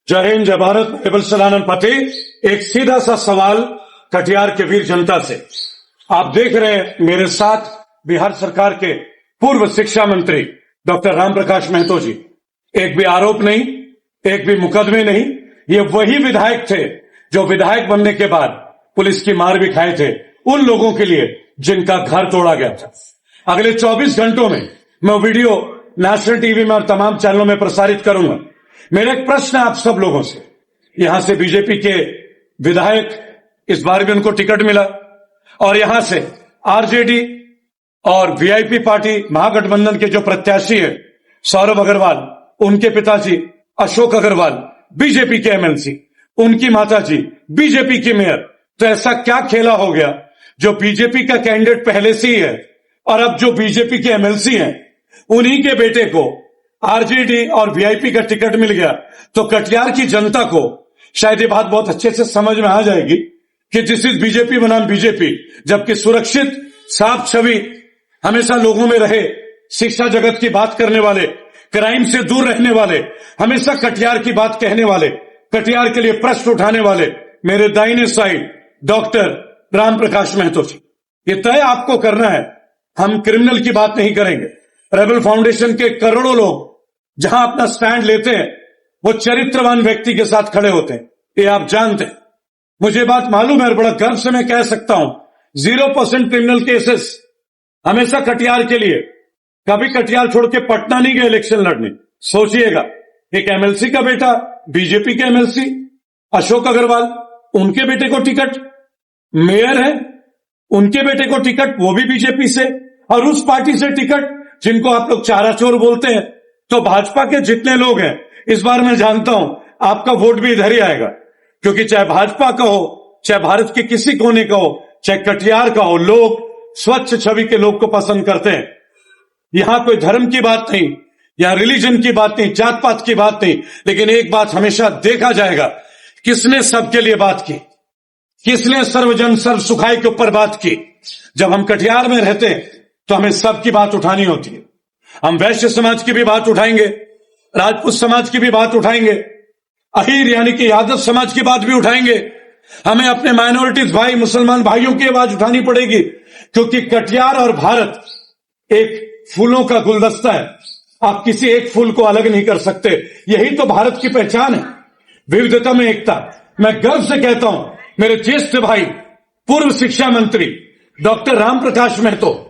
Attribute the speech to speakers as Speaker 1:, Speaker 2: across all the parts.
Speaker 1: जय हिंद, जय भारत। रेबल सदानंद पति। एक सीधा सा सवाल कटिहार के वीर जनता से। आप देख रहे हैं मेरे साथ बिहार सरकार के पूर्व शिक्षा मंत्री डॉक्टर रामप्रकाश महतो जी। एक भी आरोप नहीं, एक भी मुकदमे नहीं। ये वही विधायक थे जो विधायक बनने के बाद पुलिस की मार भी खाए थे, उन लोगों के लिए जिनका घर तोड़ा गया था। अगले 24 घंटों में मैं वीडियो नेशनल टीवी में और तमाम चैनलों में प्रसारित करूंगा। मेरा एक प्रश्न है आप सब लोगों से। यहां से बीजेपी के विधायक, इस बार भी उनको टिकट मिला, और यहां से आरजेडी और वीआईपी पार्टी महागठबंधन के जो प्रत्याशी है सौरभ अग्रवाल, उनके पिताजी अशोक अग्रवाल बीजेपी के एमएलसी, उनकी माताजी बीजेपी की मेयर। तो ऐसा क्या खेला हो गया जो बीजेपी का कैंडिडेट पहले से ही है और अब जो बीजेपी के एमएलसी हैं उन्हीं के बेटे को आरजेडी और वीआईपी का टिकट मिल गया। तो कटिहार की जनता को शायद ये बात बहुत अच्छे से समझ में आ जाएगी कि दिस इज बीजेपी बनाम बीजेपी, जबकि सुरक्षित साफ छवि हमेशा लोगों में रहे, शिक्षा जगत की बात करने वाले, क्राइम से दूर रहने वाले, हमेशा कटिहार की बात कहने वाले, कटिहार के लिए प्रश्न उठाने वाले मेरे दाहिने साइड डॉक्टर रामप्रकाश महतो जी। ये तय आपको करना है, हम क्रिमिनल की बात नहीं करेंगे। रेबल फाउंडेशन के करोड़ों लोग जहां अपना स्टैंड लेते हैं वो चरित्रवान व्यक्ति के साथ खड़े होते हैं, ये आप जानते हैं। मुझे बात मालूम है और बड़ा गर्व से मैं कह सकता हूं 0% क्रिमिनल केसेस हमेशा कटिहार के लिए। कभी कटिहार छोड़ के पटना नहीं गए इलेक्शन लड़ने। सोचिएगा, एक एमएलसी का बेटा, बीजेपी के एमएलसी अशोक अग्रवाल, उनके बेटे को टिकट, मेयर है उनके बेटे को टिकट, वो भी बीजेपी से, और उस पार्टी से टिकट जिनको आप लोग चारा चोर बोलते हैं। तो भाजपा के जितने लोग हैं, इस बार मैं जानता हूं आपका वोट भी इधर ही आएगा, क्योंकि चाहे भाजपा का हो, चाहे भारत के किसी कोने का हो, चाहे कटिहार का हो, लोग स्वच्छ छवि के लोग को पसंद करते हैं। यहां कोई धर्म की बात नहीं, यहां रिलीजन की बात नहीं, जात पात की बात नहीं, लेकिन एक बात हमेशा देखा जाएगा, किसने सबके लिए बात की, किसने सर्वजन सर्व सुखाई के ऊपर बात की। जब हम कटिहार में रहते हैं तो हमें सबकी बात उठानी होती है। हम वैश्य समाज की भी बात उठाएंगे, राजपूत समाज की भी बात उठाएंगे, अहीर यानी कि यादव समाज की बात भी उठाएंगे। हमें अपने माइनॉरिटीज भाई, मुसलमान भाइयों की आवाज उठानी पड़ेगी, क्योंकि कटिहार और भारत एक फूलों का गुलदस्ता है। आप किसी एक फूल को अलग नहीं कर सकते। यही तो भारत की पहचान है, विविधता में एकता। मैं गर्व से कहता हूं, मेरे ज्येष्ठ भाई पूर्व शिक्षा मंत्री डॉक्टर रामप्रकाश महतो,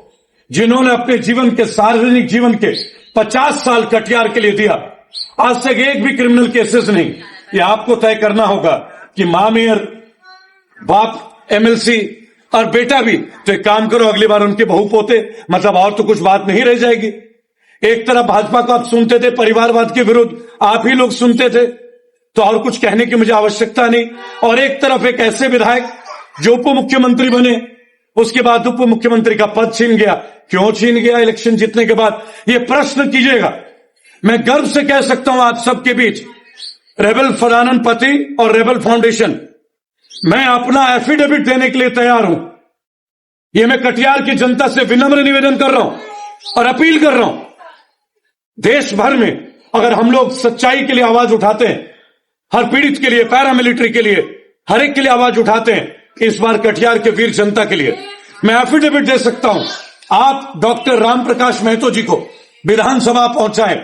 Speaker 1: जिन्होंने अपने जीवन के, सार्वजनिक जीवन के 50 साल कटिहार के लिए दिया, आज तक एक भी क्रिमिनल केसेस नहीं। ये आपको तय करना होगा कि मां मेयर, बाप एमएलसी और बेटा भी। तो एक काम करो, अगली बार उनके बहू पोते, मतलब और तो कुछ बात नहीं रह जाएगी। एक तरफ भाजपा को आप सुनते थे परिवारवाद के विरुद्ध, आप ही लोग सुनते थे, तो और कुछ कहने की मुझे आवश्यकता नहीं। और एक तरफ एक ऐसे विधायक जो उप मुख्यमंत्री बने, उसके बाद उप मुख्यमंत्री का पद छीन गया। क्यों छीन गया इलेक्शन जीतने के बाद, ये प्रश्न कीजिएगा। मैं गर्व से कह सकता हूं आप सबके बीच, रेबल सदानंद पति और रेबल फाउंडेशन, मैं अपना एफिडेविट देने के लिए तैयार हूं। ये मैं कटिहार की जनता से विनम्र निवेदन कर रहा हूं और अपील कर रहा हूं। देश भर में अगर हम लोग सच्चाई के लिए आवाज उठाते हैं, हर पीड़ित के लिए, पैरामिलिट्री के लिए, हर एक के लिए आवाज उठाते हैं, इस बार कटिहार के वीर जनता के लिए मैं एफिडेविट दे सकता हूं। आप डॉक्टर रामप्रकाश महतो जी को विधानसभा पहुंचाएं।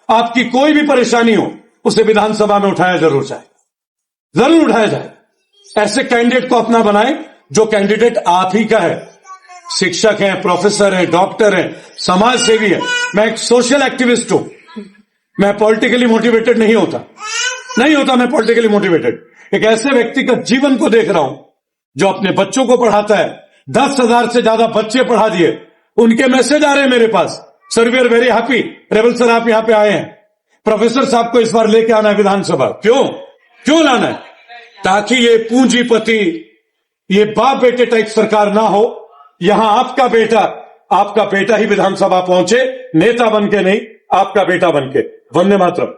Speaker 1: आपकी कोई भी परेशानी हो, उसे विधानसभा में उठाया जरूर जाए, जरूर उठाया जाए। ऐसे कैंडिडेट को अपना बनाएं जो कैंडिडेट आप ही का है। शिक्षक हैं, प्रोफेसर हैं, डॉक्टर हैं, समाज सेवी है। मैं एक सोशल एक्टिविस्ट हूं, मैं पॉलिटिकली मोटिवेटेड नहीं होता मैं पॉलिटिकली मोटिवेटेड। एक ऐसे व्यक्ति का जीवन को देख रहा हूं जो अपने बच्चों को पढ़ाता है। 10,000 से ज्यादा बच्चे पढ़ा दिए, उनके मैसेज आ रहे हैं मेरे पास, sir we are very happy, रेबल सर आप यहां पे आए हैं, प्रोफेसर साहब को इस बार लेके आना है विधानसभा। क्यों लाना है? ताकि ये पूंजीपति, ये बाप बेटे टाइप सरकार ना हो। यहां आपका बेटा ही विधानसभा पहुंचे, नेता बन के नहीं, आपका बेटा बन के। वंदे मातरम।